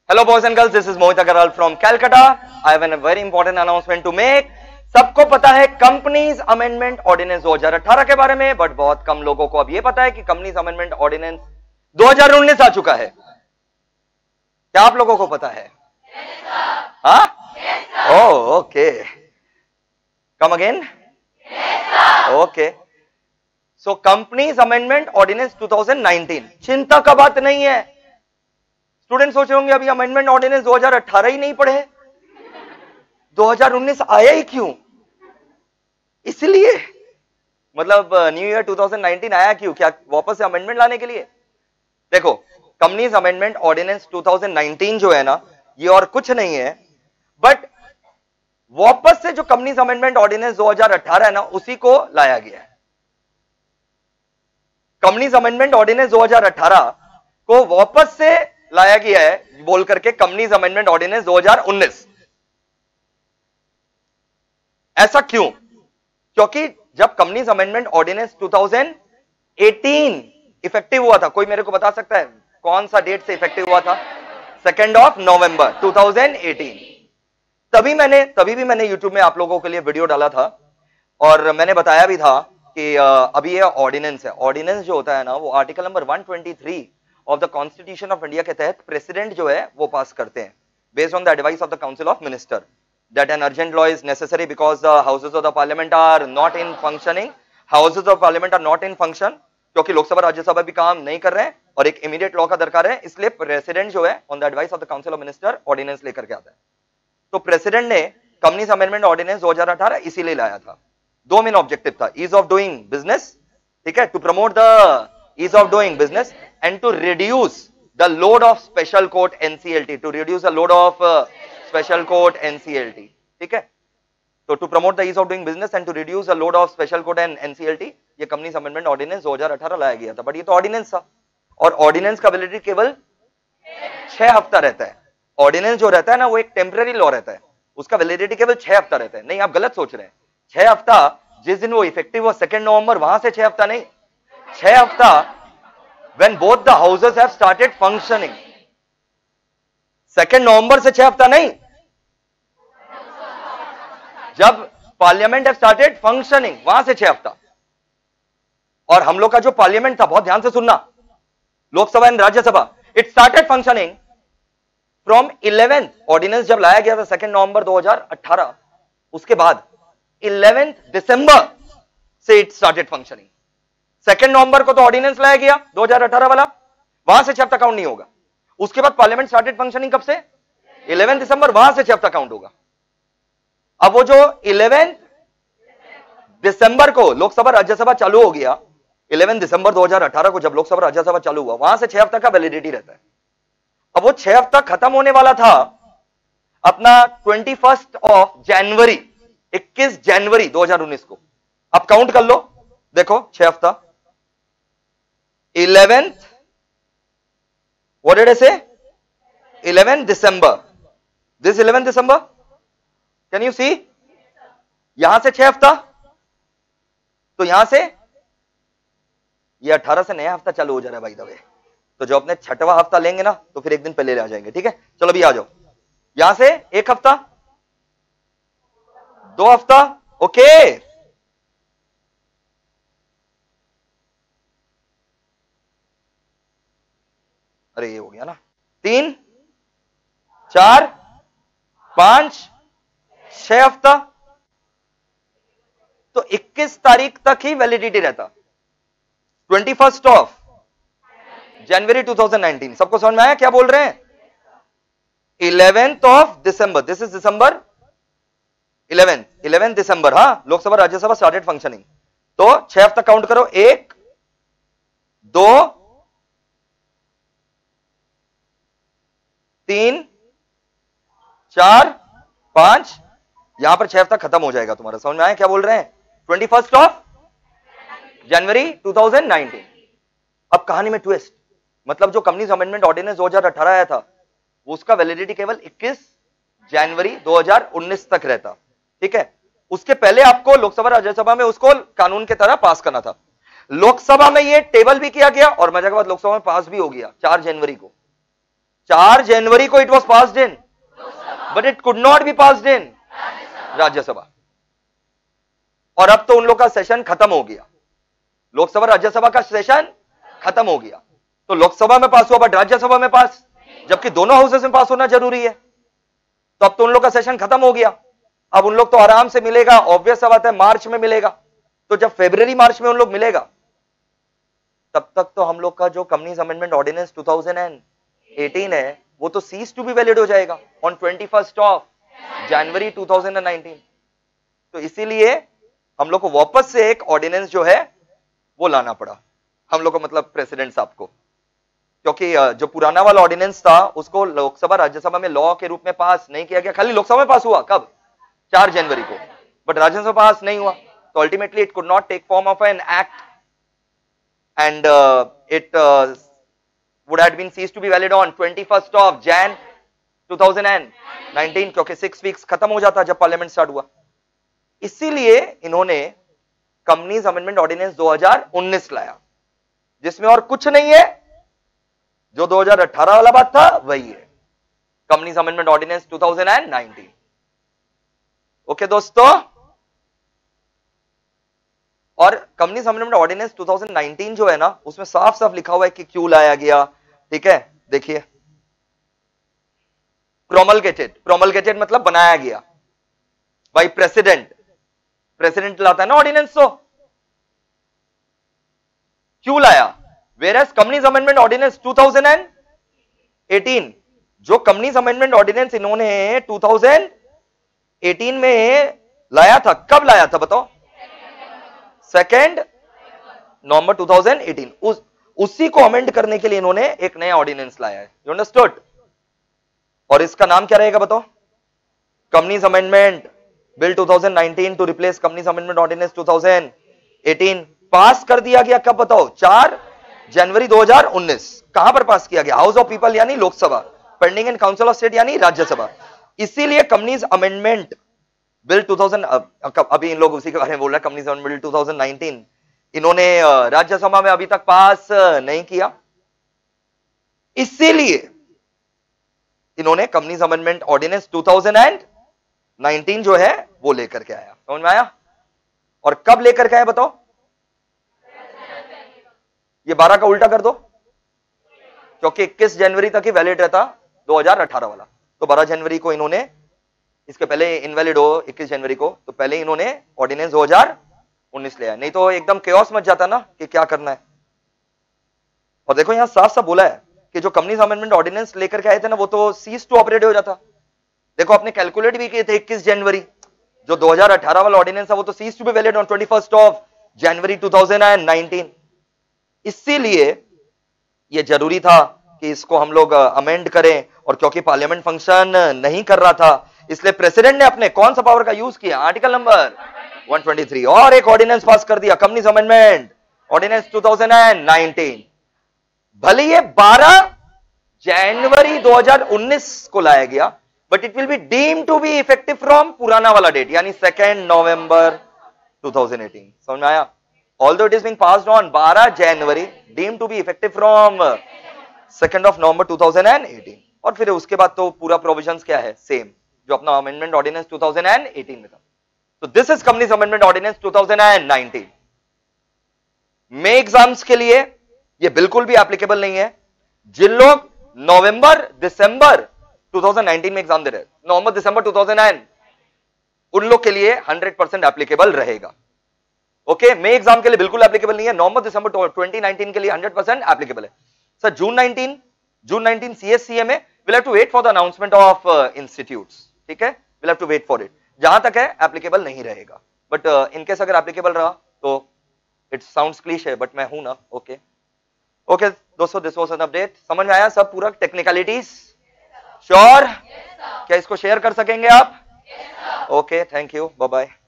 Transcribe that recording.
Hello boys and girls, this is Mohit Agarwal from Calcutta. I have a very important announcement to make. सबको पता है companies amendment ordinance 2018 के बारे में, but बहुत कम लोगों को अब ये पता है कि कंपनीज अमेंडमेंट ऑर्डिनेंस 2019 आ चुका है। क्या आप लोगों को पता है? हाँ? Oh okay, come again. Okay, so companies amendment ordinance 2019 चिंता का बात नहीं है। स्टूडेंट सोच रहे होंगे अभी अमेंडमेंट ऑर्डिनेंस 2018 ही नहीं पढ़े, 2019 आया ही क्यों? इसलिए मतलब न्यू ईयर 2019 आया क्यों? क्या वापस से अमेंडमेंट लाने के लिए? देखो, कंपनीज अमेंडमेंट ऑर्डिनेंस 2019 जो है ना, ये और कुछ नहीं है, बट वापस से जो कंपनीज अमेंडमेंट ऑर्डिनेंस 2018 है ना, उसी को लाया गया है। कंपनीज अमेंडमेंट ऑर्डिनेंस 2018 को वापस से लाया गया है बोल करके कंपनीज अमेंडमेंट ऑर्डिनेंस 2019। ऐसा क्यों? क्योंकि जब कंपनीज अमेंडमेंट ऑर्डिनेंस 2018 इफेक्टिव हुआ था, कोई मेरे को बता सकता है कौन सा डेट से इफेक्टिव हुआ था? 2 नवंबर 2018। तभी भी मैंने YouTube में आप लोगों के लिए वीडियो डाला था और मैंने बताया भी था कि अभी ये ऑर्डिनेंस है। ऑर्डिनेंस जो होता है ना, वो article number 123 of the constitution of India के तहत प्रेसिडेंट जो है वो पास करते हैं, based on the advice of the council of minister, that an urgent law is necessary because the houses of the parliament are not in functioning. Houses of parliament are not in function, क्योंकि लोकसभा राज्यसभा भी काम नहीं कर रहे हैं और एक immediate law का दरकार है, इसलिए प्रेसिडेंट जो है on the advice of the council of minister ordinance लेकर के आता है। तो प्रेसिडेंट ने कंपनीज अमेंडमेंट ऑर्डिनेंस 2018 इसीलिए लाया था। दो मेन ऑब्जेक्टिव था, ईज ऑफ डूइंग बिजनेस, ठीक है, to promote the ease of doing business and to reduce the load of special court NCLT, to reduce the load of special court NCLT, ठीक है। तो to promote the ease of doing business and to reduce the load of special court and NCLT, ये companies amendment ordinance 2018 लाया गया था। But ये तो ordinance था और ऑर्डिनेंस का वैलिडिटी केवल 6 हफ्ता रहता है। ऑर्डिनेंस जो रहता है ना, वो एक टेम्पररी लॉ रहता है, उसका वैलिडिटी केवल 6 हफ्ता रहता है। नहीं, आप गलत सोच रहे हैं। 6 हफ्ता जिस दिन वो इफेक्टिव हो 2 नवंबर, वहां से 6 हफ्ता नहीं, 6 हफ्ता when both the houses have started functioning। 2 नवंबर से 6 हफ्ता नहीं, जब पार्लियामेंट have started functioning वहां से 6 हफ्ता। और हम लोग का जो पार्लियामेंट था, बहुत ध्यान से सुनना, Lok Sabha and Rajya Sabha, it started functioning from 11th। Ordinance जब लाया गया था 2 नवंबर 2018, उसके बाद 11th दिसंबर से इट स्टार्टेड फंक्शनिंग। 2 नवंबर को तो ऑर्डिनेंस लाया गया 2018 वाला, वहां से 6 हफ्ता काउंट नहीं होगा। उसके बाद पार्लियामेंट स्टार्टेड फंक्शनिंग कब से? 11 दिसंबर, वहां से 6 हफ्ता काउंट होगा। अब वो जो 11 दिसंबर को लोकसभा राज्यसभा चालू हो गया, 11 दिसंबर 2018 को जब लोकसभा राज्यसभा चालू हुआ, वहां से 6 हफ्ता का वैलिडिटी रहता है। अब वो 6 हफ्ता खत्म होने वाला था अपना 21 जनवरी 21 जनवरी 2019 को। अब काउंट कर लो, देखो 6 हफ्ता, 11th, what did I say? 11 December. This 11 December? Can you see? यहां से 6 हफ्ता, तो यहां से ये 18 से नया हफ्ता चालू हो जा रहा है बाय द वे। तो जो अपने 6वां हफ्ता लेंगे ना, तो फिर एक दिन पहले आ जाएंगे, ठीक है। चलो अभी आ जाओ, यहां से 1 हफ्ता, 2 हफ्ता, ओके। अरे ये हो गया ना, 3, 4, 5, 6 हफ्ता, तो 21 तारीख तक ही वैलिडिटी रहता। 21 जनवरी 2019। सबको समझ में आया क्या बोल रहे हैं? 11 दिसंबर, दिस इज दिसंबर 11 दिसंबर, हाँ, लोकसभा राज्यसभा स्टार्टेड फंक्शनिंग। तो 6 हफ्ता काउंट करो, 1, 2, 3, 4, 5, यहां पर 6 हफ्ता खत्म हो जाएगा तुम्हारा। समझ में आया क्या बोल रहे हैं? 21 जनवरी 2019। अब कहानी में ट्विस्ट, मतलब जो कंपनीज अमेंडमेंट ऑर्डिनेंस 2018 आया था, उसका वैलिडिटी केवल 21 जनवरी 2019 तक रहता, ठीक है। उसके पहले आपको लोकसभा राज्यसभा में उसको कानून के तरह पास करना था। लोकसभा में ये टेबल भी किया गया और मजा के बाद लोकसभा में पास भी हो गया 4 जनवरी को। 4 जनवरी को it was passed in, but it could not be passed in Rajya Sabha. और अब तो उन लोग का सेशन खत्म हो गया, लोकसभा राज्यसभा का सेशन खत्म हो गया, तो लोकसभा में पास हुआ बट राज्यसभा में पास, जबकि दोनों हाउसेस में पास होना जरूरी है। तो अब तो उन लोग का सेशन खत्म हो गया, अब उन लोग तो आराम से मिलेगा, ऑब्वियस सा बात है मार्च में मिलेगा। तो जब फरवरी मार्च में उन लोग मिलेगा, तब तक तो हम लोग का जो कंपनीज अमेंडमेंट ऑर्डिनेंस 2018 है वो तो सीज टू बी वैलिड हो जाएगा ऑन 21 ऑफ जनवरी 2019। तो इसीलिए हम लोग को वापस से एक ऑर्डिनेंस जो है वो लाना पड़ा हम लोग को, मतलब प्रेसिडेंट साहब को, क्योंकि जो पुराना वाला ऑर्डिनेंस था उसको लोकसभा राज्यसभा में लॉ के रूप में पास नहीं किया गया। खाली लोकसभा में पास हुआ कब, 4 जनवरी को, बट राज्यसभा पास नहीं हुआ। तो ultimately it could not take form of an act and it would have been ceased to be valid on 21 of Jan 2019, क्योंकि 6 वीक्स खत्म हो जाता जब पार्लियामेंट स्टार्ट हुआ। इसीलिए इन्होंने कंपनीज अमेंडमेंट ऑर्डिनेंस 2019 लाया, जिसमें और कुछ नहीं है, जो 2018 वाला बात था वही है, कंपनीज अमेंडमेंट ऑर्डिनेंस 2019। ओके दोस्तों, और कंपनीज अमेंडमेंट ऑर्डिनेंस 2019 जो है ना, उसमें साफ साफ लिखा हुआ है कि क्यों लाया गया। ठीक है, देखिए, प्रोमलगेटेड मतलब बनाया गया बाय प्रेसिडेंट लाता है ना ऑर्डिनेंस, तो क्यों लाया। वेयरएज कंपनीज अमेंडमेंट ऑर्डिनेंस 2018, जो कंपनीज अमेंडमेंट ऑर्डिनेंस इन्होंने 2018 में लाया था, कब लाया था बताओ, 2 नवंबर 2018। उसी को अमेंड करने के लिए इन्होंने एक नया ऑर्डिनेंस लाया है, यू अंडरस्टूड। और इसका नाम क्या रहेगा बताओ, companies amendment bill 2019 to replace companies amendment ordinance 2018। Pass कर दिया गया कब बताओ, 4 जनवरी 2019। कहां पर पास किया गया, हाउस ऑफ पीपल यानी Lok Sabha, pending in council of state यानी राज्यसभा। इसीलिए कंपनीज अमेंडमेंट बिल 2000, अभी इन लोग उसी के बारे में बोल रहे हैं, कंपनीज अमेंडमेंट बिल 2019 इन्होंने राज्यसभा में अभी तक पास नहीं किया, इसीलिए इन्होंने कंपनीज अमेंडमेंट ऑर्डिनेंस 2019 जो है वो लेकर के आया। समझ में आया। और कब लेकर के आया बताओ, ये 12 का उल्टा कर दो, क्योंकि 21 जनवरी तक ही वैलिड रहता 2018 वाला, तो 12 जनवरी को इन्होंने, इसके पहले इनवैलिड हो 21 जनवरी को, तो पहले इन्होंने ऑर्डिनेंस 2019 लिया, नहीं तो एकदम केओस मच जाता ना कि क्या करना है। और देखो यहां साफ साफ बोला है कि जो कंपनीज अमेंडमेंट ऑर्डिनेंस लेकर के आए थे ना, वो तो सीज टू ऑपरेट हो जाता। देखो आपने कैलकुलेट भी किए थे, 21 जनवरी जो 2018 वाला ऑर्डिनेंस है वो तो cease to be valid on 21 of January 2019। इसीलिए ये जरूरी था कि इसको हम लोग अमेंड करें, और क्योंकि पार्लियामेंट फंक्शन नहीं कर रहा था, इसलिए प्रेसिडेंट ने अपने कौन सा पावर का यूज किया, आर्टिकल नंबर 123, और एक ऑर्डिनेंस पास कर दिया, कंपनीज अमेंडमेंट ऑर्डिनेंस 2019। भले ये 12 जनवरी 2019 को लाया गया, but it will be deemed to be effective from पुराना वाला डेट, यानी 2 नवंबर 2018। समझ में आया। Although it is being passed on 12 January, deemed to be effective from 2 of November 2018। और फिर उसके बाद तो पूरा प्रोविजंस क्या है, सेम जो अपना अमेंडमेंट ऑर्डिनेंस 2018 में था। तो this is companies amendment ordinance 2019। May exams के लिए ये बिल्कुल भी एप्लीकेबल नहीं है। जिन लोग नवंबर दिसंबर 2019 में एग्जाम दे रहे, नवंबर दिसंबर 2009, उन लोग के लिए 100% एप्लीकेबल रहेगा। ओके, मे एग्जाम के लिए बिल्कुल एप्लीकेबल नहीं है, नवंबर दिसंबर 2019 के लिए 100% एप्लीकेबल है। Sir June 19 CSCMA will have to wait for the announcement of institutes. ठीक है, will have to wait for it. जहां तक है एप्लीकेबल नहीं रहेगा, बट इनकेस अगर एप्लीकेबल रहा तो इट साउंड्स क्लीशे, बट मैं हूं ना। ओके ओके दोस्तों, दिस वाज एन अपडेट। समझ में आया सब पूरा टेक्निकलिटीज? श्योर? क्या इसको शेयर कर सकेंगे आप? Okay, thank you, bye bye.